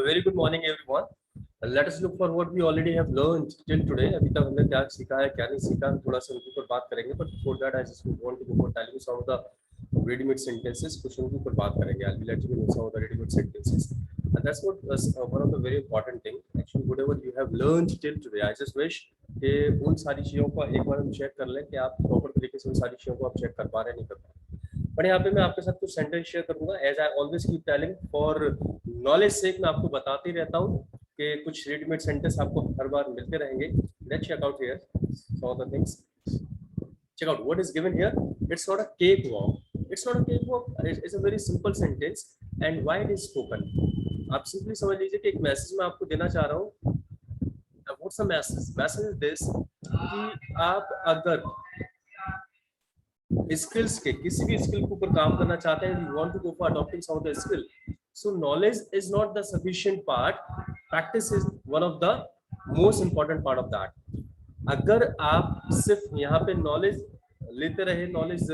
very good morning everyone. Let us look for what we already have learned till today. अभी तक हमने क्या सीखा है क्या नहीं सीखा, हम थोड़ा सा उनके ऊपर बात करेंगे. But before that, I just want to go for telling you some of the ready-made sentences. कुछ उनके ऊपर बात करेंगे. I'll be letting you know some of the ready-made sentences. And that's what was one of the very important thing. Actually, whatever you have learned till today, I just wish कि उन सारी चीज़ों को एक बार हम चेक कर लें कि आप प्रॉपर तरीके से उन सारी चीज़ों को आप चेक कर पा रहे हैं नहीं कर पा रहे. बट यहाँ पे मैं आपके साथ कुछ सेंटेंस शेयर करूंगा. As I always keep telling, for knowledge sake मैं आपको बताते ही रहता हूँ कि कुछ रेडीमेड सेंटेंस आपको हर बार मिलते रहेंगे. Let's check out here some of the things. Check out what is given here. It's not a cakewalk. It's not a cakewalk. It's a very simple sentence. And why it is spoken? आप simply समझ लीजिए कि एक message मैं आपको देना चाह रहा हूँ. What's the message? Message is this कि आप अगर स्किल्स के किसी भी स्किल के ऊपर काम करना चाहते हैं, you want to go for adopting some of the skill. So knowledge is not the sufficient part. Practice is one of the most important part of that. अगर आप सिर्फ यहाँ पे नॉलेज लेते रहे, नॉलेज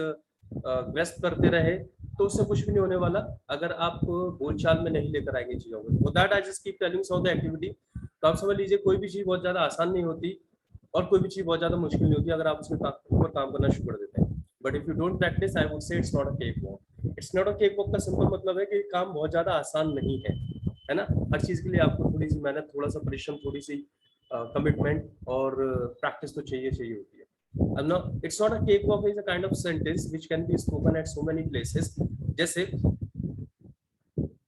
व्यस्त करते रहे, तो उससे कुछ भी नहीं होने वाला अगर आप बोलचाल में नहीं लेकर आएंगे चीजों को. For that I just keep telling some of the activity. तो आप समझ लीजिए कोई भी चीज बहुत ज्यादा आसान नहीं होती और कोई भी चीज बहुत ज्यादा मुश्किल नहीं होती अगर आप उसमें ऊपर काम करना शुरू कर देते हैं. But if you don't practice, I would say it's not a cake walk. It's not a cake walk का सिंपल मतलब है कि काम बहुत ज्यादा आसान नहीं है ना. हर चीज के लिए आपको थोड़ी सी मेहनत, थोड़ा सा परिश्रम, थोड़ी सी कमिटमेंट और प्रैक्टिस तो चाहिए होती है. It's not a cakewalk is a kind of sentence which can be spoken at so many places. जैसे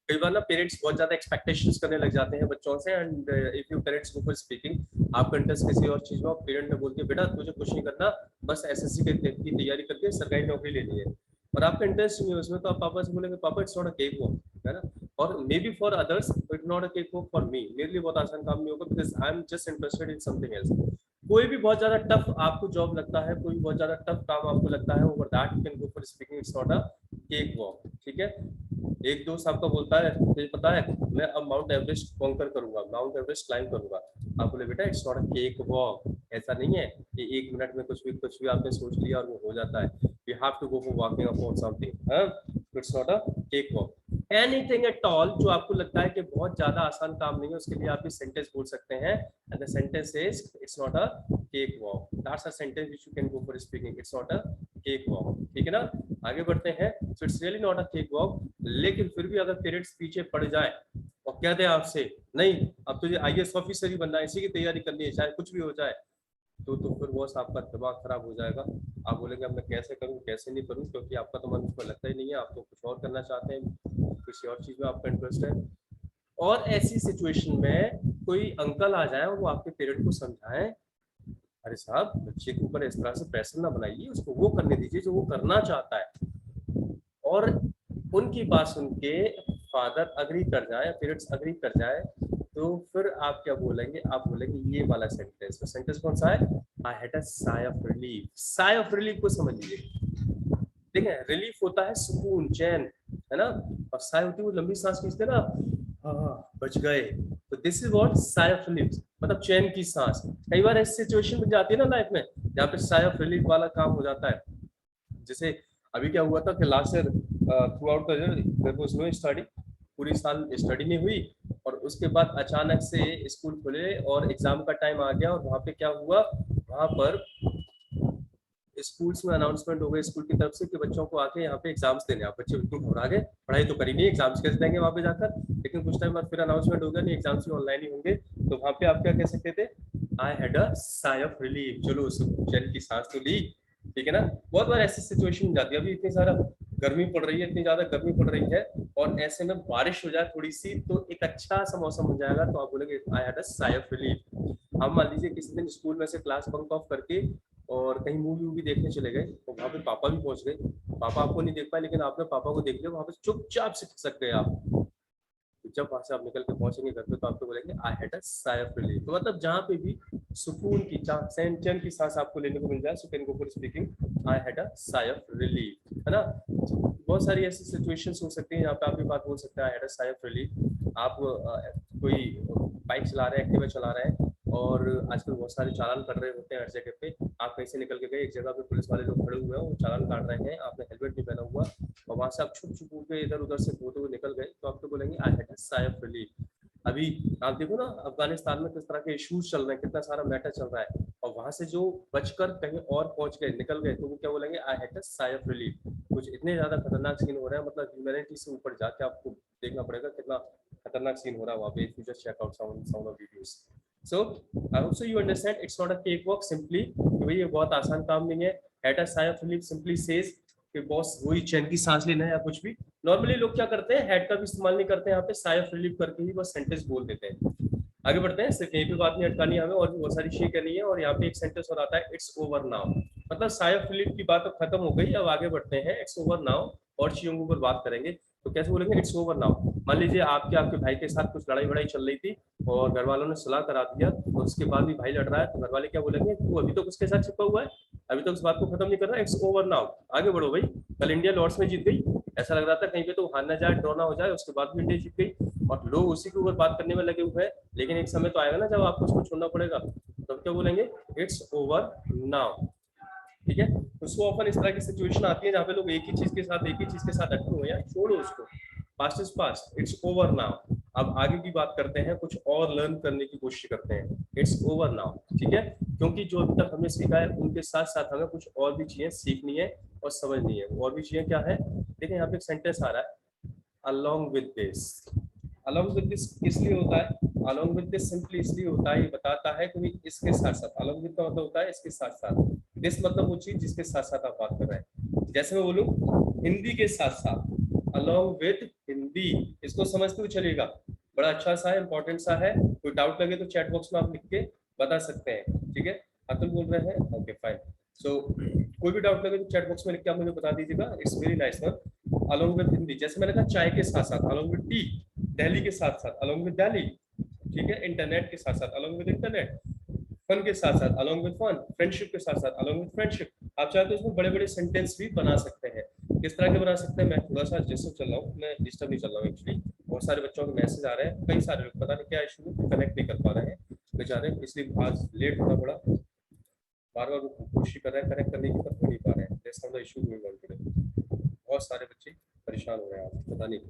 कई बार ना पेरेंट्स बहुत ज्यादा एक्सपेक्टेशंस करने लग जाते हैं बच्चों से. And if you parents go for speaking, आपका इंटरेस्ट किसी और चीज में, पेरेंट ने बोल दिया बेटा तुझे कुछ नहीं करना, बस एसएससी की तैयारी करके सरकारी नौकरी लेनी है, और आपका इंटरेस्ट नहीं है उसमें, तो आप पापा से बोलेंगे पापा it's not a cake walk, है ना. और may be for others it's not a cake walk, for me, मेरे लिए बहुत आसान काम नहीं होगा because I am just interested in something else. कोई भी बहुत ज्यादा टफ आपको जॉब लगता है, कोई बहुत ज्यादा टफ काम आपको लगता है, over that you can go for speaking. It's not a cake walk. ठीक है. एक दोस्त आपका बोलता है मुझे पता है मैं अब माउंट एवरेस्ट कॉन्कर करूंगा, माउंट एवरेस्ट क्लाइंब करूंगा. आप बोले बेटा it's not a cake walk. ऐसा नहीं है कि एक मिनट में कुछ भी आपने सोच लिया और वो हो जाता है. You have to go for walking upon something. It's not a cake walk. Anything at all जो आपको लगता है कि बहुत ज्यादा आसान काम नहीं है, उसके लिए आप इस सेंटेंस बोल सकते हैं. And the sentence is it's not a cake walk. That's a sentence which you can go for speaking. It's not a cake walk. ठीक है ना. आगे बढ़ते हैं. So it's really not a cake walk. लेकिन फिर भी अगर पेरेंट्स पीछे पड़ जाए और कह दे आपसे नहीं अब तुझे आईएएस ऑफिसर ही बनना है, इसी की तैयारी करनी है, चाहे कुछ भी हो जाए, तो फिर बॉस आपका दिमाग खराब हो जाएगा. आप बोलेंगे अब मैं कैसे करूं कैसे नहीं करूं, क्योंकि आपका तो मन उसमें लगता ही नहीं है, आप तो कुछ और करना चाहते हैं, किसी और चीज में आपका इंटरेस्ट है. और ऐसी सिचुएशन में कोई अंकल आ जाए और वो आपके पेरेंट को समझाएं अरे साहब बच्चे के ऊपर इस तरह से प्रेशर ना बनाइए, उसको वो करने दीजिए जो वो करना चाहता है, और उनकी बात सुन के फादर अग्री कर जाए, पेरेंट्स अग्री कर जाए, तो फिर आप क्या बोलेंगे? आप बोलेंगे ये वाला सेंटेंस. तो सेंटेंस कौन सा है? I had a sigh of relief. Sai of relief को समझ लीजिए. देखिए रिलीफ होता है सुकून, चैन, है ना, और साई होती है वो लंबी सांस खींचते ना, हाँ बच गए. तो this is what Sai of relief, मतलब चैन की सांस. कई बार ऐसी सिचुएशन बन जाती है ना लाइफ में जहाँ पे साई ऑफ रिलीफ वाला काम हो जाता है. जैसे अभी क्या हुआ था कि last year throughout the year there was no study, पूरी साल स्टडी नहीं हुई, और उसके बाद अचानक से स्कूल खुले और एग्जाम का टाइम आ गया, और वहाँ पे क्या हुआ, वहाँ पर स्कूल्स में अनाउंसमेंट हो गए स्कूल की तरफ से कि बच्चों को आके यहाँ पे एग्जाम्स देने. आप बच्चे बिल्कुल घबरा गए, पढ़ाई तो करी नहीं, एग्जाम्स कैसे देंगे वहाँ पे जाकर. लेकिन कुछ टाइम बाद फिर अनाउंसमेंट हो गया नहीं एग्जाम्स भी ऑनलाइन ही होंगे. तो वहाँ पे आप क्या कह सकते थे? I had a sigh of relief. चलो चैन की सांस तो ली. ठीक है ना. बहुत बार ऐसी सिचुएशन हो जाती है, अभी इतनी सारा गर्मी पड़ रही है, इतनी ज्यादा गर्मी पड़ रही है, और ऐसे में बारिश हो जाए थोड़ी सी तो एक अच्छा सा मौसम हो जाएगा, तो आप बोलेंगे I had a sigh of relief. हम मान लीजिए किसी दिन स्कूल में से क्लास बंक ऑफ करके और कहीं मूवी देखने चले गए, तो वहाँ पे पापा भी पहुंच गए. पापा आपको नहीं देख पाए, लेकिन आपने पापा को देख लिया, वहाँ पे चुपचाप से खिसक गए आप. जब वहां से आप निकल के पहुंचेंगे घर पे तो आपको बोलेंगे I had a sigh of relief. तो मतलब जहाँ पे भी सुकून की चैन की सांस आपको लेने को मिल जाए, so can go for speaking I had a sigh of relief, है ना. बहुत सारी ऐसी सिचुएशंस हो सकती हैं जहाँ पे आप ये बात बोल सकते हैं I had a sigh of relief. आप कोई बाइक चला रहे हैं, एक्टिवा चला रहे हैं, और आजकल बहुत सारे चालान कट रहे होते हैं हर जगह पे. आप कहीं से निकल के गए, एक जगह पे पुलिस वाले लोग खड़े हुए हैं, वो चालान काट रहे हैं, आपने हेलमेट नहीं पहना हुआ, और वहां से आप छुप छुप के इधर उधर से होते हुए निकल गए, तो आप तो बोलेंगे I had a sigh of relief. अभी आप देखो ना अफगानिस्तान में किस तरह के इश्यूज चल रहे हैं, कितना सारा मैटर चल रहा है, और वहां से जो बचकर कहीं और पहुंच गए, निकल गए, तो वो क्या बोलेंगे, I had a sigh of relief. कुछ इतने ज्यादा खतरनाक सीन हो रहे हैं, मतलब ह्यूमैनिटी से ऊपर जाके आपको देखना पड़ेगा कितना खतरनाक सीन हो रहा है वहाँ पे, if you just check out sound of videos. So I hope so you understand it's not a cake walk simply, कि भाई ये बहुत आसान काम नहीं है। Had a sigh of relief simply says कि बॉस वही चैन की सांस लेना है या कुछ भी। नॉर्मली लोग क्या करते हैं, हेड का भी इस्तेमाल नहीं करते हैं, यहाँ पे साई ऑफ रिलीफ करके ही बस सेंटेंस बोल देते हैं। आगे बढ़ते हैं, सिर्फ यहीं पे बात नहीं अटकानी हमें, और भी बहुत सारी चीजें करनी है। और यहाँ पे एक सेंटेंस और आता है, इट्स ओवर नाउ। मतलब साई ऑफ रिलीफ की बात अब खत्म हो गई, अब आगे बढ़ते हैं, इट्स ओवर नाउ, और चीजों के ऊपर बात करेंगे। तो कैसे बोलेंगे इट्स ओवर नाउ? मान लीजिए आपके भाई के साथ कुछ लड़ाई वड़ाई चल रही थी, और घर वालों ने सुलह करा दिया, और उसके बाद भी भाई लड़ रहा है, तो घर वाले क्या बोलेंगे, तू अभी तक उसके साथ छिपा हुआ है, अभी तक उस बात को खत्म नहीं कर रहा, इट्स ओवर नाउ, आगे बढ़ो भाई। कल इंडिया लॉर्ड्स में जीत गई, ऐसा लग रहा था कहीं पे तो हार ना जाए, ड्रॉ ना हो जाए, उसके बाद भी इंडिया जीत गई, और लोग उसी के ऊपर बात करने में लगे हुए हैं। लेकिन एक समय तो आएगा ना जब आपको उसको छोड़ना पड़ेगा, तब क्या बोलेंगे, इट्स ओवर नाउ। ठीक है, तो सो ऑफन इस तरह की सिचुएशन आती है जहाँ पे लोग एक ही चीज के साथ अटके हुए हैं, छोड़ो उसको, past is past, it's over now. अब आगे की बात करते हैं, कुछ और लर्न करने की कोशिश करते हैं, इट्स ओवर नाउ। ठीक है, क्योंकि जो अभी तक हमने सीखा है उनके साथ साथ हमें कुछ और भी चीजें सीखनी है और समझनी है। और भी चीजें क्या है, देखिए यहाँ पे एक सेंटेंस आ रहा है, along with this। along with this किस लिए होता है, along with this सिंपली इसलिए होता है, ये बताता है कि इसके साथ साथ, along with का मतलब होता है इसके साथ साथ, this मतलब वो चीज जिसके साथ साथ आप बात कर रहे हैं। जैसे मैं बोलूं हिंदी के साथ साथ, along with हिंदी, इसको समझते हुए चलिएगा, बड़ा अच्छा सा है, इंपॉर्टेंट सा है। कोई डाउट लगे तो चैट बॉक्स में आप लिख के बता सकते हैं। ठीक है, अतुल बोल रहे हैं, ओके फाइन। सो कोई भी डाउट लगे तो चैट बॉक्स में लिख के आप मुझे बता दीजिएगा, it's very nice one. along with Hindi, जैसे मैंने कहा चाय के साथ साथ, along with टी, दिल्ली के साथ साथ, along with दिल्ली। ठीक है, इंटरनेट के साथ साथ, along with इंटरनेट, फन के साथ साथ, along with फन, फ्रेंडशिप के साथ साथ, along with फ्रेंडशिप। आप चाहे तो इसमें बड़े बड़े सेंटेंस भी बना सकते हैं। किस तरह के बना सकते हैं, मैं थोड़ा सा डिस्टर्ब चल रहा हूँ, मैं डिस्टर्ब नहीं चल रहा हूँ एक्चुअली, बहुत सारे बच्चों के मैसेज आ रहे हैं, कई सारे लोग पता नहीं क्या इशू है, कनेक्ट नहीं कर पा रहे हैं बेचारे, इसलिए आज लेट होना पड़ा। बार बार कोशिश कर रहे हैं कनेक्ट करने की, पर हो नहीं पा रहे हैं। That's how the issue going on today. बहुत सारे बच्चे परेशान हो रहे हैं आज, पता नहीं।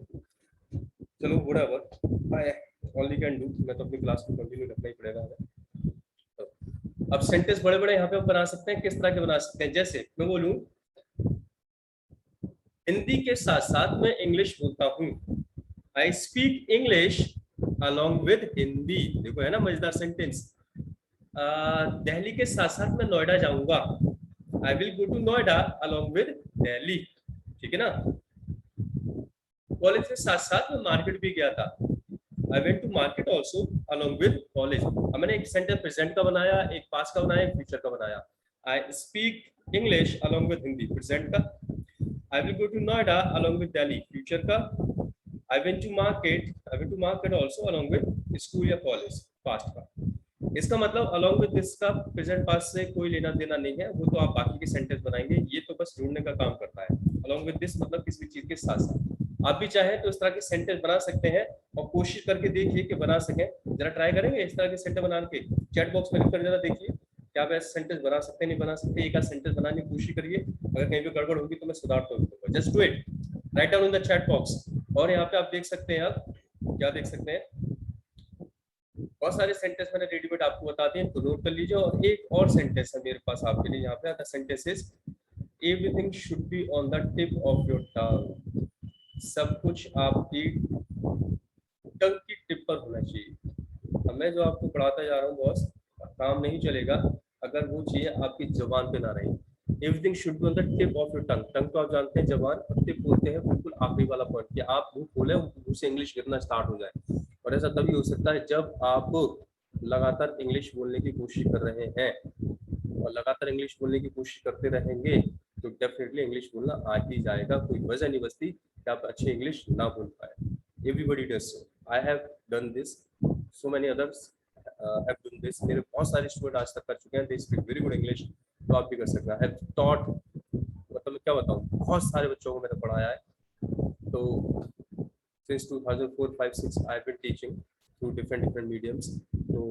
चलो whatever I only can do, मैं तो अपनी क्लास को कंटिन्यू रखना ही पड़ेगा हमें। तो अब सेंटेंस बड़े बड़े यहाँ पे आप बना सकते हैं, किस तरह के बना सकते हैं, जैसे मैं बोलूं हिंदी के साथ साथ मैं इंग्लिश बोलता हूँ, आई speak English along with Hindi. देखो है ना मजेदार सेंटेंस। दिल्ली के साथ साथ मैं नोएडा जाऊंगा, I will go to Noida along with Delhi. ठीक है ना, कॉलेज के साथ साथ मैं मार्केट भी गया था, I went to market also along with college. अब मैंने एक सेंटेंस प्रेजेंट का बनाया, एक पास का बनाया, एक फ्यूचर का बनाया। I speak English along with Hindi, present का। I will go to Noida along with Delhi, future का। I went to market also along with school या कॉलेज, पास्ट का। इसका मतलब अलॉन्ग विद दिस का प्रेजेंट पास्ट से कोई लेना देना नहीं है, वो तो आप बाकी के सेंटेंस बनाएंगे, ये तो बस जोड़ने का काम करता है। अलॉन्ग विद दिस मतलब किसी चीज के साथ साथ। आप भी चाहें तो इस तरह के सेंटेंस बना सकते हैं, और कोशिश करके देखिए कि बना सकें। जरा ट्राई करेंगे इस तरह के सेंटेंस बना के, चैट बॉक्स में लिखकर जरा देखिए क्या आप ऐसे सेंटेंस बना सकते हैं, नहीं बना सकते। एक आध सेंटेंस बनाने की कोशिश करिए, अगर कहीं पे गड़बड़ होगी तो मैं सुधार तो दूंगा। Just do it, write down in the chat box. और यहाँ पे आप देख सकते हैं, आप क्या देख सकते हैं, बहुत सारे सेंटेंस मैंने रेडीमेड आपको बता दिए, तो नोट कर लीजिए। और एक और सेंटेंस है मेरे पास आपके लिए, यहाँ पे the sentence is everything should be on the tip of your टंग। सब कुछ आपकी टंग की टिप पर होना चाहिए। अब मैं जो आपको पढ़ाता जा रहा हूँ बॉस, काम नहीं चलेगा अगर वो चीजें आपकी जबान पे ना रही। Everything should be on the tip of your tongue. Tongue तो आप जानते हैं जबान, और टिप बोलते हैं बिल्कुल आखिरी वाला पॉइंट, कि आप मुंह खोले, मुंह से इंग्लिश गिरना स्टार्ट हो जाए। और ऐसा तभी हो सकता है जब आप लगातार इंग्लिश बोलने की कोशिश कर रहे हैं, और लगातार इंग्लिश बोलने की कोशिश करते रहेंगे तो डेफिनेटली इंग्लिश बोलना आ ही जाएगा। कोई वजह नहीं बचती कि आप अच्छी इंग्लिश ना बोल पाए। Everybody does so, I have done this, so many others have done this. मेरे बहुत सारे स्टूडेंट आज तक कर चुके हैं, they speak very good English, तो आप भी कर सकते हैं। आई हैव टॉट, मतलब मैं क्या बताऊं, बहुत सारे बच्चों को मैंने पढ़ाया है। तो since 2004, 5, 6 I have been teaching through different mediums। तो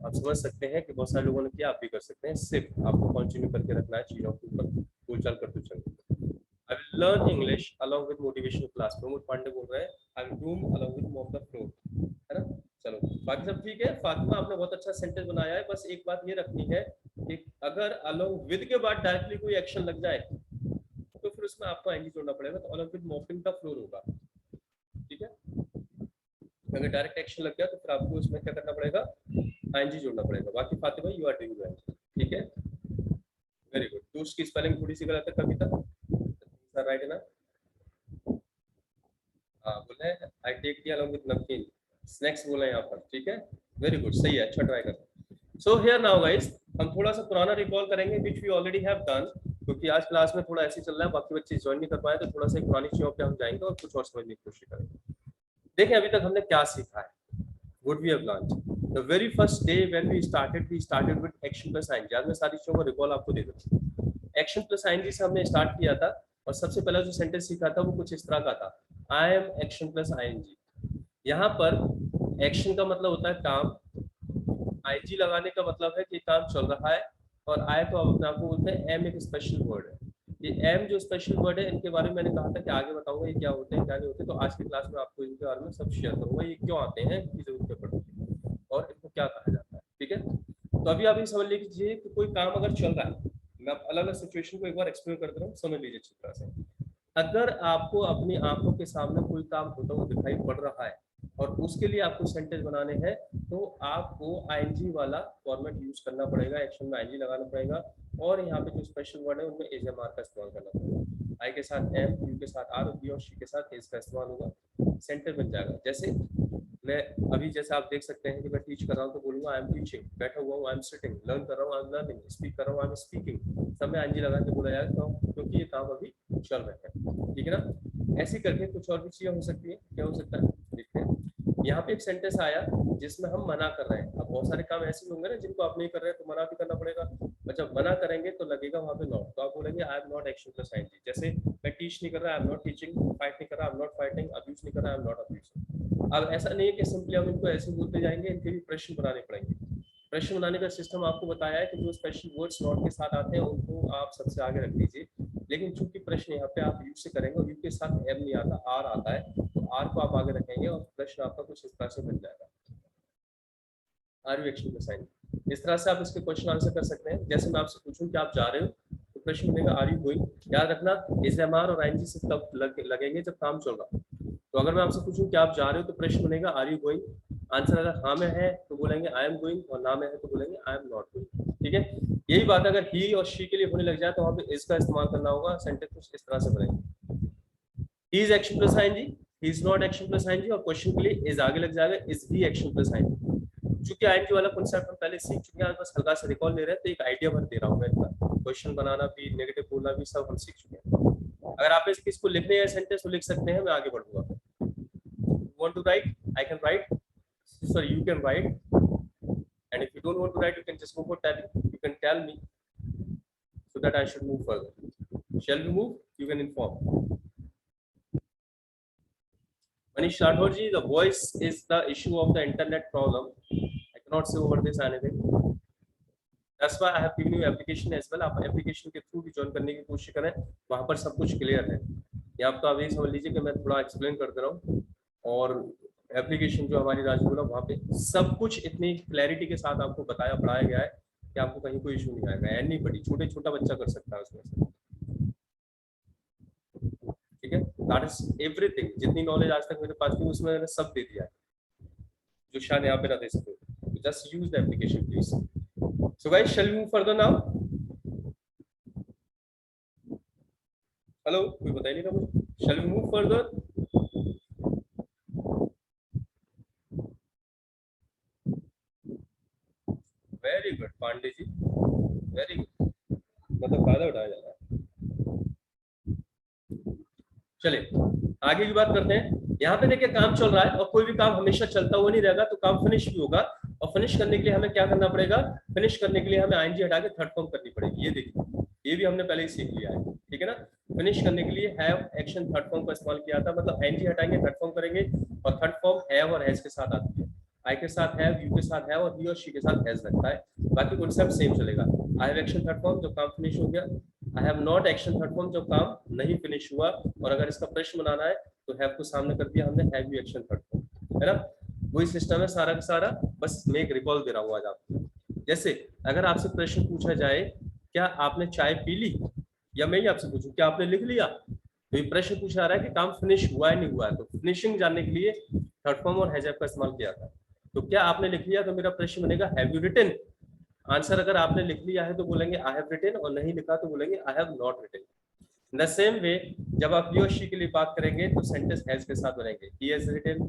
आप समझ सकते हैं कि बहुत सारे लोगों ने किया, आप भी कर सकते हैं। सिर्फ आपको कंटिन्यू करके रखना है चीजों के ऊपर, बोलचाल करते चलो। I will learn English along with motivational class। Pramod Pandey बोल रहे हैं, I will roam along with mop the floor, है ना। चलो चलो बाकी सब ठीक है। फातिमा आपने बहुत अच्छा सेंटेंस बनाया है, बस एक बात ये रखनी है कि अगर अलोंग विद के बाद डायरेक्टली कोई एक्शन लग जाए तो फिर उसमें आपको आईएनजी जोड़ना पड़ेगा, तो अलोंग विद मॉर्फिम का फ्लोर होगा। ठीक है, अगर डायरेक्ट एक्शन लग गया तो फिर आपको उसमें क्या करना पड़ेगा, आईएनजी जोड़ना पड़ेगा। बाकी Fatima you are doing well. ठीक है, वेरी गुड। तो उसकी स्पेलिंग थोड़ी सी गलत है कविता, राइट है ना? हाँ बोले I take tea along with namkeen, snacks बोला यहाँ पर। ठीक है, वेरी गुड, सही है, अच्छा ट्राई कर। सो हियर नाउ गाइस, हम थोड़ा सा पुराना रिकॉल करेंगे which we already have done, क्योंकि आज क्लास में थोड़ा ऐसे चल रहा है, बाकी बच्चे ज्वाइन नहीं कर पाए, तो थोड़ा सा पुरानी चीजों पे हम जाएंगे और कुछ और समझने की कोशिश करेंगे। देखें अभी तक हमने क्या सीखा है, what we have learned. The very first day when we started with action plus ing। आज मैं सारी चीजों को रिकॉल आपको दे दूँ। एक्शन प्लस ing से हमने स्टार्ट किया था, और सबसे पहला जो सेंटेंस सीखा था वो कुछ इस तरह का था, I am action plus ing। यहाँ पर एक्शन का मतलब होता है काम, ing लगाने का मतलब है कि काम चल रहा है, और आई को अपने आप को बोलते हैं एम, एक स्पेशल वर्ड है। ये एम जो स्पेशल वर्ड है, इनके बारे में मैंने कहा था कि आगे बताऊंगा ये क्या होते हैं क्या नहीं होते, तो आज की क्लास में आपको इनके बारे में सब शेयर करूंगा, ये क्यों आते हैं, इनकी जरूरत क्या पड़ती है और इनको क्या कहा जाता है। ठीक है, तो अभी आप ये समझ लीजिए कि कोई काम अगर चल रहा है, मैं अलग अलग सिचुएशन को एक बार एक्सप्लेन कर दे रहा हूँ, समझ लीजिए अच्छी तरह से। अगर आपको अपनी आंखों के सामने कोई काम होता हुआ दिखाई पड़ रहा है और उसके लिए आपको सेंटेंस बनाने हैं, तो आपको आईएनजी वाला फॉर्मेट यूज करना पड़ेगा, एक्शन में आईएनजी लगाना पड़ेगा, और यहाँ पे जो स्पेशल वर्ड है उनमें एज एम आर का इस्तेमाल करना पड़ेगा। आई के साथ एम, यू के साथ आर, बी और शी के साथ एज का इस्तेमाल होगा, सेंटेंस बन जाएगा। जैसे मैं अभी जैसे आप देख सकते हैं कि मैं टीच कर रहा हूँ तो बोलूंगा आई एम टीचिंग, बैठा हुआ हूँ आई एम सिटिंग, लर्न कर रहा हूँ आई एम लर्निंग, स्पीक कर रहा हूँ आई एम स्पीकिंग, सब में आईएनजी लगा के बोला जाएगा क्योंकि ये काम अभी चल रहा है। ठीक है ना, ऐसे करके कुछ और भी चीजें हो सकती है। क्या हो सकता है देखते हैं, यहाँ पे एक सेंटेंस आया जिसमें हम मना कर रहे हैं। अब बहुत सारे काम ऐसे होंगे ना जिनको आप नहीं कर रहे हैं, तो मना भी करना पड़ेगा, और जब मना करेंगे तो लगेगा वहां पे नॉट, तो आप बोलेंगे I am not action plus I N G. जैसे मैं टीच नहीं कर रहा, I am not teaching, fight नहीं कर रहा, I am not fighting, abuse नहीं कर रहा, आई एम नॉट अब्यूजिंग। अब ऐसा नहीं है कि सिंपली हम इनको ऐसे बोलते जाएंगे, इनके भी प्रश्न बनाने पड़ेंगे। प्रश्न बनाने का सिस्टम आपको बताया है कि जो स्पेशल वर्ड्स नॉट के साथ आते हैं उनको आप सबसे आगे रख लीजिए, लेकिन चूंकि प्रश्न यहाँ पे आप यू से करेंगे और यू के साथ एम नहीं आता, आर आता है, तो आर को आप आगे रखेंगे और प्रश्न आपका कुछ इस तरह से बन जाएगा, are you action plus I N G. इस तरह से आप इसके क्वेश्चन आंसर कर सकते हैं। जैसे मैं आपसे पूछूं कि आप जा रहे हो, तो प्रश्न बनेगा आर यू गोइंग। याद रखना इज एम आर और आईएनजी से तब लगेंगे जब काम चल रहा। तो अगर मैं आपसे पूछूं कि आप जा रहे हो, तो प्रश्न बनेगा आर यू गोइंग। आंसर अगर हाँ में है तो बोलेंगे आई एम गोइंग, और ना में है तो बोलेंगे आई एम नॉट गोइंग। ठीक है, यही बात अगर ही और शी के लिए होने लग जाए तो वहां पे इसका इस्तेमाल करना होगा, सेंटेंस कुछ इस तरह से बनेगा, he is action plus I N G, he is not action plus I N G, और क्वेश्चन के लिए इज आगे लग जाएगा, is he action plus I N G. चूंकि आईएनजी वाला कांसेप्ट हम पहले सीख चुके हैं, बस हल्का सा रिकॉल ले रहे हैं, तो एक आइडिया भर दे रहा हूं मैं इतना, क्वेश्चन बनाना भी, नेगेटिव बोलना भी, सब हम सीख चुके हैं। अगर आप इसको लिखने हैं सेंटेंस तो लिख सकते हैं, मैं आगे बढ़ूंगा। Want to write? I can write. Sorry, you can write. And if you don't want to write, you can just go for telling. You can tell me so that I should move further. Shall we move? You can inform. Manish Rathore ji, the voice is the issue of the internet problem. I cannot say over this anything. That's why I have given you application as well. आप application के through भी join करने की कोशिश करें, वहाँ पर सब कुछ clear है। ये आपको आप ये समझ लीजिए कि मैं थोड़ा explain कर दे रहा हूँ, और एप्लीकेशन जो हमारी राजगुला वहाँ पे सब कुछ इतनी क्लैरिटी के साथ आपको बताया पढ़ाया गया है कि आपको कहीं कोई इशू नहीं आएगा। एनी बड़ी छोटा बच्चा कर सकता है उसमें से। ठीक है, दैट इज एवरीथिंग। जितनी नॉलेज आज तक मेरे पास थी उसमें मैंने सब दे दिया है, जो शायद यहाँ पे ना दे सके। Just use the application please. So guys, shall we move further now? Hello, कोई बता ही नहीं रहा मुझे। Shall we move further? Very good Pandey ji, very good, मतलब फायदा उठाया जा रहा है। चलिए आगे की बात करते हैं। यहाँ पे देखिए काम चल रहा है, और कोई भी काम हमेशा चलता हुआ नहीं रहेगा, तो काम फिनिश भी होगा, और फिनिश करने के लिए हमें क्या करना पड़ेगा, फिनिश करने के लिए हमें आईएनजी हटा के थर्ड फॉर्म करनी पड़ेगी। ये देखिए, ये भी हमने पहले ही सीख लिया है। ठीक है ना, फिनिश करने के लिए हैव एक्शन थर्ड फॉर्म का इस्तेमाल किया था, मतलब आईएनजी हटाएंगे थर्ड फॉर्म करेंगे, और थर्ड फॉर्म हैव और हैज के साथ आती है। आई के साथ हैव, यू के साथ हैव, और ही और शी के साथ हैज लगता है। बाकी कॉन्सेप्ट सेम चलेगा। I have action third form जब काम फिनिश हो गया, आई have not action third form जब काम नहीं फिनिश हुआ, और अगर इसका प्रश्न बनाना है तो हैव को सामने कर दिया हमने, have you action third form, है ना। वही सिस्टम है सारा का सारा, बस मैं एक रिकॉल दे रहा हूँ आज आपको। जैसे अगर आपसे प्रश्न पूछा जाए क्या आपने चाय पी ली, या मैं ही आपसे पूछूं क्या आपने लिख लिया, तो ये प्रश्न पूछा रहा है कि काम फिनिश हुआ है नहीं हुआ है, तो फिनिशिंग जानने के लिए थर्ड फॉर्म और हैज हैव का इस्तेमाल किया था। तो क्या आपने लिख लिया, तो मेरा प्रश्न बनेगा हैव यू रिटन। आंसर अगर आपने लिख लिया है तो बोलेंगे आई हैव रिटन, और नहीं लिखा तो बोलेंगे I have not written. In the same way जब आप ही और शी के लिए बात करेंगे तो सेंटेंस हैज के साथ बनेंगे, he has written,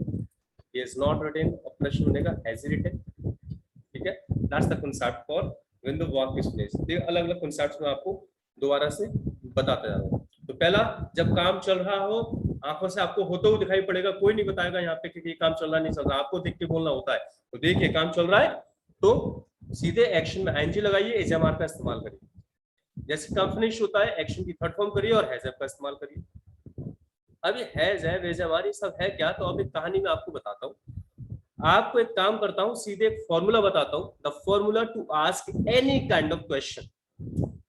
he has not written, और प्रश्न बनेगा हैज ही रिटन। ठीक है, that's the concept for when the work is finished. ये अलग अलग कांसेप्ट्स में आपको दोबारा से बताते जा रहा हूं। तो पहला, जब काम चल रहा हो, आंखों से आपको होते हुए दिखाई पड़ेगा, कोई नहीं बताएगा यहाँ पे कि काम चल रहा नहीं चल रहा, आपको देख के बोलना होता है। तो देखिए काम चल रहा है तो सीधे एक्शन में आईएनजी लगाइए, एचएमआर का इस्तेमाल करिए। जैसे काम फिनिश होता है, एक्शन की थर्ड फॉर्म करिए और हैज हैव का इस्तेमाल करिए। अब ये हैज हैव एज हमारी सब है क्या, तो अब एक कहानी में आपको बताता हूँ। आपको एक काम करता हूं, सीधे एक फॉर्मूला बताता हूं, the formula to ask any kind of question.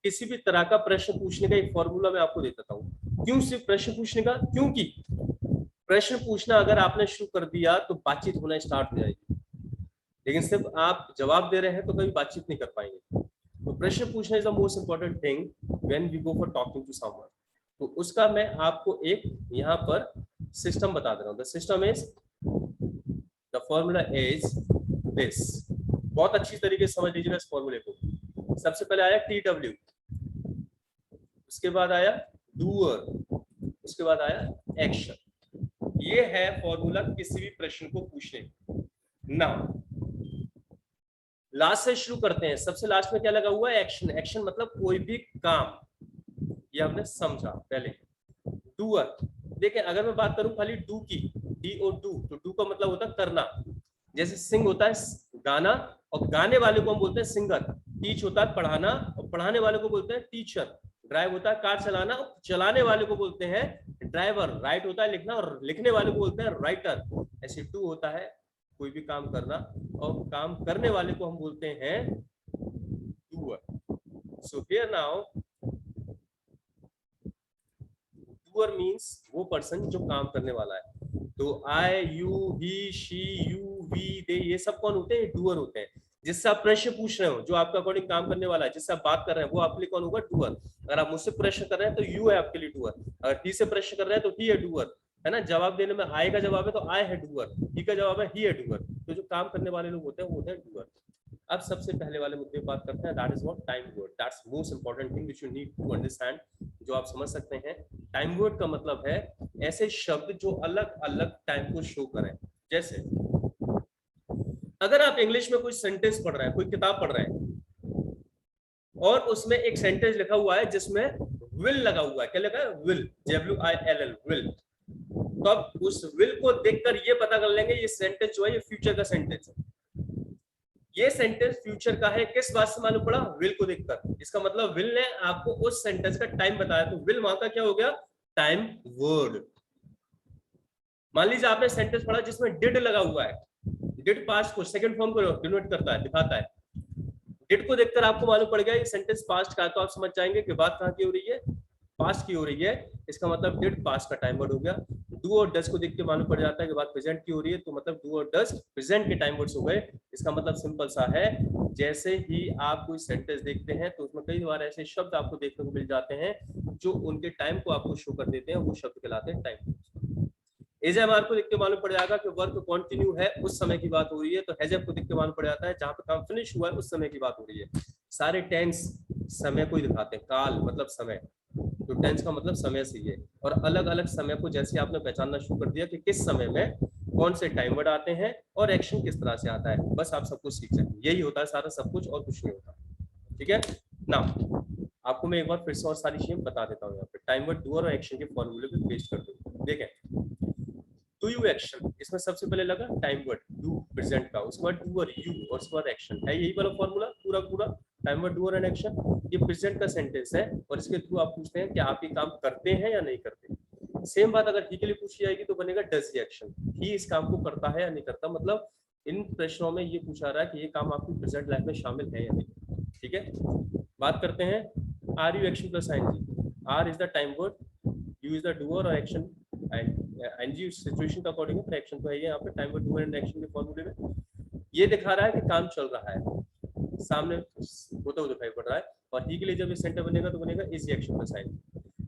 किसी भी तरह का प्रश्न पूछने का एक फॉर्मूला मैं आपको दे देता हूं। क्यों सिर्फ प्रश्न पूछने का, क्योंकि प्रश्न पूछना अगर आपने शुरू कर दिया तो बातचीत होना स्टार्ट हो जाएगी, लेकिन सिर्फ आप जवाब दे रहे हैं तो कभी बातचीत नहीं कर पाएंगे। तो प्रश्न पूछना is the most important thing when we go for talking to someone. तो उसका मैं आपको एक यहाँ पर सिस्टम बता दे रहा हूँ। The system is, the formula is this. बहुत अच्छी तरीके से समझ लीजिएगा इस फॉर्मूले को। सबसे पहले आया टी डब्ल्यू, उसके बाद आया डूअर, उसके बाद आया एक्शन। ये है फॉर्मूला किसी भी प्रश्न को पूछने का। नाउ लास्ट से शुरू करते हैं। सबसे लास्ट में क्या लगा हुआ है, एक्शन। एक्शन मतलब कोई भी काम, ये आपने समझा पहले। डूअर, देखिए अगर मैं बात करूं खाली डू की, डी ओ डू, तो डू का मतलब होता है करना। जैसे सिंग होता है गाना, और गाने वाले को हम बोलते हैं सिंगर। टीच होता है पढ़ाना, और पढ़ाने वाले को बोलते हैं टीचर। ड्राइव होता है कार चलाना, और चलाने वाले को बोलते हैं ड्राइवर। राइट होता है लिखना, और लिखने वाले को बोलते हैं राइटर। ऐसे डू होता है कोई भी काम करना, और काम करने वाले को हम बोलते हैं doer. So here now doer means वो पर्सन जो काम करने वाला है। तो I, you, he, she, you, we, they, ये सब कौन होते हैं, डूअर होते हैं। जिससे आप प्रश्न पूछ रहे हो, जो आपका अकॉर्डिंग काम करने वाला है, जिससे आप बात कर रहे हैं, वो आपके लिए कौन होगा, डूअर। अगर आप मुझसे प्रश्न कर रहे हैं तो यू है आपके लिए डूअर। अगर ही से प्रश्न कर रहे हैं तो ही है डूअर, है ना। जवाब देने में आई का जवाब है तो आई है डूअर, ही का जवाब है ही है डूअर। तो जो काम करने वाले लोग होते हैं वो होते हैं डूअर। अब सबसे पहले वाले मुद्दे पर बात करते हैं, that is what time word. That's most important thing which you need to understand, जो आप समझ सकते हैं। टाइम वर्ड का मतलब है ऐसे शब्द जो अलग अलग टाइम को शो करें। जैसे अगर आप इंग्लिश में कोई सेंटेंस पढ़ रहे हैं, कोई किताब पढ़ रहे हैं, और उसमें एक सेंटेंस लिखा हुआ है जिसमें विल लगा हुआ है, क्या लगा है, विल, WILL, विल। तो अब उस विल को देखकर ये पता कर लेंगे ये सेंटेंस जो है ये फ्यूचर का सेंटेंस है। ये सेंटेंस फ्यूचर का है, किस बात से मालूम पड़ा, विल को देखकर। इसका मतलब विल ने आपको उस सेंटेंस का टाइम बताया, तो विल वहां का क्या हो गया, टाइम वर्ड। मान लीजिए आपने सेंटेंस पढ़ा जिसमें डिड लगा हुआ है, डिड पास्ट को सेकंड फॉर्म को डिनोट करता है, दिखाता है। डिड को देखकर आपको मालूम पड़ गया ये सेंटेंस पास्ट का है, तो आप समझ जाएंगे कि बात कहां की हो रही है, पास्ट की हो रही है। इसका मतलब डिड पास्ट का टाइम वर्ड हो गया। डू और डज को देख के मालूम पड़ जाता है कि बात प्रेजेंट की हो रही है, तो मतलब डू और डज प्रेजेंट के टाइम वर्ड्स हो गए। इसका मतलब सिंपल सा है, जैसे ही आप कोई सेंटेंस देखते हैं तो उसमें कई बार ऐसे शब्द आपको देखने को मिल जाते हैं जो उनके टाइम को आपको शो कर देते हैं, वो शब्द कहलाते हैं टाइम वर्ड्स। एजएमआर को देख के मालूम पड़ जाएगा कि वर्क कंटिन्यू है, उस समय की बात हो रही है। तो हैजएफ को देख के मालूम पड़ जाता है जहां पे काम फिनिश हुआ है उस समय की बात हो रही है। सारे टेंस समय को ही दिखाते हैं, काल मतलब समय, तो टेंस का मतलब समय से ही है। और अलग अलग समय को जैसे आपने पहचानना शुरू कर दिया कि किस समय में कौन से टाइम वर्ड आते हैं और एक्शन किस तरह से आता है, बस आप सब कुछ सीख जाएंगे। यही होता है सारा सब कुछ, और कुछ नहीं होता। ठीक है ना, आपको मैं एक बार फिर से और सारी चीजें बता देता हूँ। यहाँ पे टाइम वर्ड, डू और एक्शन के फॉर्मूले पे पेस्ट कर दूँ। देखें, डू यू एक्शन, इसमें सबसे पहले लगा टाइम वर्ड डू प्रेजेंट का, उसके बाद डू और यू, और उसके बाद एक्शन है। यही वाला फॉर्मूला पूरा पूरा, टाइम वर्ड, डू और एन एक्शन। ये प्रेजेंट का सेंटेंस है, और इसके थ्रू आप पूछते हैं कि आप ये काम करते हैं या नहीं करते। सेम बात अगर ही के लिए पूछी जाएगी तो बनेगा डज ही एक्शन, ही इस काम को करता है या नहीं करता। मतलब इन प्रश्नों में ये पूछा रहा है कि ये काम आपकी प्रेजेंट लाइफ में शामिल है या नहीं। ठीक है, बात करते हैं are you action plus I N G. Are is the time word, you is the doer और एक्शन एंड एनजी सिचुएशन के अकॉर्डिंग है, एक्शन तो है यहाँ पे time word do and action के फॉर्मूले में। ये दिखा रहा है कि काम चल रहा है, सामने होता हुआ दिखाई पड़ रहा है, और ही के लिए जब ये सेंटर बनेगा तो बनेगा इजी एक्शन का साइन।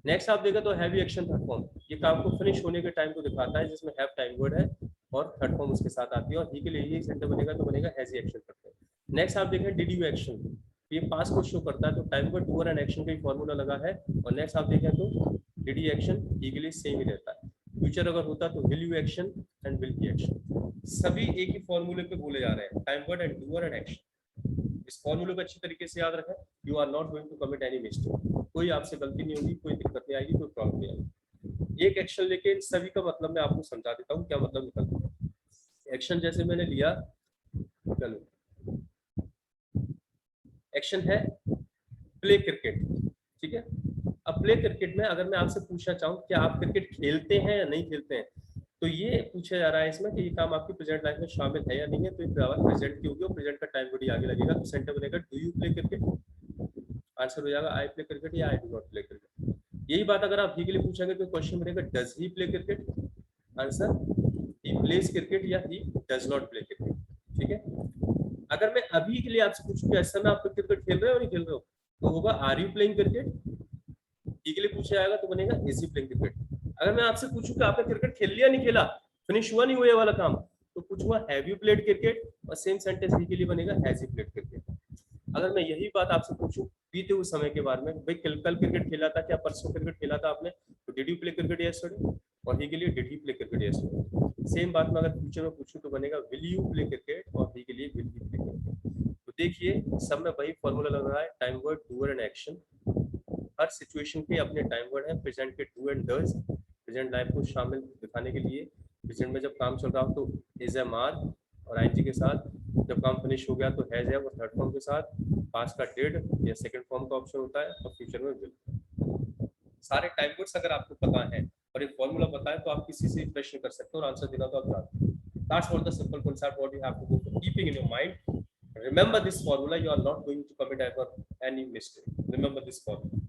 नेक्स्ट आप देखा तो हैवी एक्शन थर्ड फॉर्म, ये काम को फिनिश होने के टाइम को दिखाता है, जिसमें हैव टाइम वर्ड है और थर्ड फॉर्म उसके साथ आती है, और ही के लिए ये सेंटर बनेगा तो बनेगा हैजी एक्शन करते हैं। नेक्स्ट आप देखें डिड यू एक्शन, ये पास को शो करता है, तो time word do and action का ही फॉर्मूला लगा है। और नेक्स्ट आप देखें तो डिड यू एक्शन ही के लिए सेम ही रहता है। फ्यूचर अगर होता तो will you action and will he action, सभी एक ही फॉर्मूले पे बोले जा रहे हैं, time word and do and action. इस फॉर्मूले को अच्छी तरीके से याद रखें, you are not going to commit any mistake, कोई आपसे गलती नहीं होगी, कोई दिक्कत नहीं आएगी, कोई प्रॉब्लम नहीं आएगी। एक एक्शन लेके इन सभी का मतलब मैं आपको समझा देता हूँ क्या मतलब निकलता है। एक्शन जैसे मैंने लिया, चलो एक्शन है प्ले क्रिकेट, ठीक है। अब प्ले क्रिकेट में अगर मैं आपसे पूछना चाहूँ कि आप क्रिकेट खेलते हैं या नहीं खेलते हैं, तो ये पूछा जा रहा है इसमें कि ये काम आपकी प्रेजेंट लाइफ में शामिल है या नहीं है, तो ये प्रेजेंट की होगी और प्रेजेंट का टाइम बड़ी आगे लगेगा, तो सेंटर बनेगा do you play cricket, answer हो जाएगा आई प्ले क्रिकेट या I do not play cricket. यही बात अगर आप ही के लिए पूछेंगे तो क्वेश्चन बनेगा does he play cricket, answer he plays cricket या he does not play cricket, ठीक है। अगर मैं अभी के लिए आपसे पूछूं कि इस समय आप क्रिकेट खेल रहे हो नहीं खेल रहे हो, तो होगा आर यू प्लेइंग क्रिकेट, ही के लिए पूछा जाएगा तो बनेगा इज ही प्लेइंग क्रिकेट। अगर मैं आपसे पूछूं कि आपने क्रिकेट खेल लिया नहीं खेला, फिनिश हुआ नहीं हुआ ये वाला काम, तो पूछूंगा हैव यू प्लेड क्रिकेट, और सेम सेंटेंस ही के लिए बनेगा हैज ही प्लेड क्रिकेट। अगर मैं यही बात आपसे पूछूं बीते हुए समय के बारे में, भाई कल क्रिकेट खेला था क्या, परसों क्रिकेट खेला था आपने, तो did you play cricket yesterday, और ही के लिए did he play cricket yesterday. Same बात में अगर फ्यूचर में पूछूं तो बनेगा विल यू प्ले क्रिकेट, और ही के लिए विल ही प्ले क्रिकेट। तो देखिए सब में वही फॉर्मूला लग रहा है, time word do and action, her situation के अपने टाइम वर्ड है, प्रेजेंट के do and does, present life को शामिल दिखाने के लिए, प्रेजेंट में जब काम चल रहा हो तो इज एम आर और आईएनजी के साथ, जब काम फिनिश हो गया तो हैज है वो थर्ड फॉर्म के साथ, पास्ट का डिड या सेकंड फॉर्म का ऑप्शन होता है, और फ्यूचर में विल। सारे टाइम वर्ड्स अगर आपको पता है और एक फॉर्मूला पता है तो आप किसी से प्रश्न कर सकते हो और आंसर देना तो आप जानते हो। That's what the simple concept what you have to go for keeping in your mind. Remember this formula, you are not going to commit ever any mistake. Remember this formula.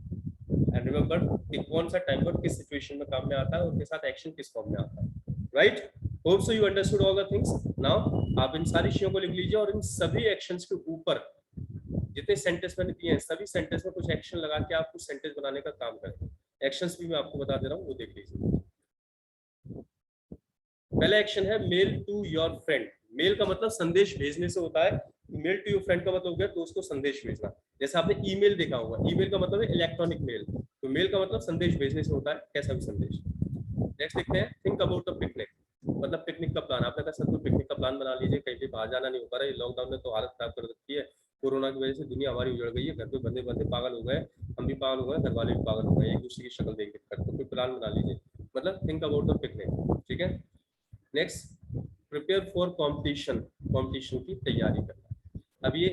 And remember कि कौन सा time word किस situation में काम में आता है और उसके साथ एक्शन किस फॉर्म में आता है, right. Hope so you understood all the things. Now आप इन सारी चीजों को लिख लीजिए और इन सभी एक्शंस के ऊपर जितने सेंटेंस मैंने दिए हैं सभी सेंटेंस में कुछ एक्शन लगा के आप कुछ सेंटेंस बनाने का काम करें। एक्शंस भी मैं आपको बता दे रहा हूँ, वो देख लीजिए। पहला एक्शन है mail to your friend. Mail का मतलब संदेश भेजने से होता है, मेल टू योर फ्रेंड का मतलब हो गया दोस्त को संदेश भेजना। जैसे आपने ईमेल देखा होगा, ईमेल का मतलब है इलेक्ट्रॉनिक मेल, तो मेल का मतलब संदेश भेजने से होता है, कैसा भी संदेश। नेक्स्ट देखते हैं थिंक अबाउट द पिकनिक, मतलब पिकनिक का प्लान। आपने कहा सर कोई पिकनिक का प्लान बना लीजिए, कहीं पे बाहर जाना नहीं हो पा रहा है, लॉकडाउन में तो हालत खराब कर रखी है, कोरोना की वजह से दुनिया हमारी उजड़ गई है, घर पे बंदे बंदे पागल हो गए, हम भी पागल हो गए, घर वाले भी पागल हो गए, एक दूसरे की शक्ल देख कर, तो कोई प्लान बना लीजिए, मतलब थिंक अबाउट द पिकनिक, ठीक है। Next prepare for competition, competition की तैयारी करना। अब ये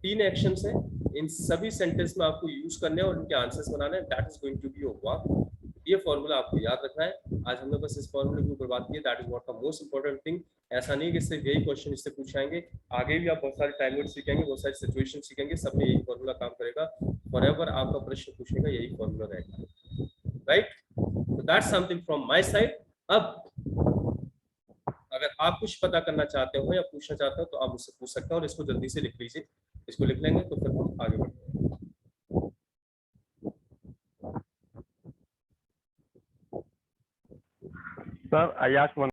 3 एक्शंस हैं, इन सभी सेंटेंस में आपको यूज करने हैं और इनके आंसर्स बनाने हैं। That is going to be your work. ये फॉर्मूला आपको याद रखना है। आज हमने बस इस फॉर्मूले के ऊपर बात की है, that is what the most important thing. ऐसा नहीं कि सिर्फ यही क्वेश्चन इससे पूछाएंगे, आगे भी आप बहुत सारे टाइम वर्ड सीखेंगे, बहुत सारी सिचुएशन सीखेंगे, सब में यही फॉर्मूला काम करेगा। फॉरएवर आपका प्रश्न पूछने का यही फॉर्मूला रहेगा, right. So that's something from my side. अब अगर आप कुछ पता करना चाहते हो या पूछना चाहते हो तो आप मुझसे पूछ सकते हो, और इसको जल्दी से लिख लीजिए। इसको लिख लेंगे तो फिर हम आगे बढ़ते हैं। Sir I ask one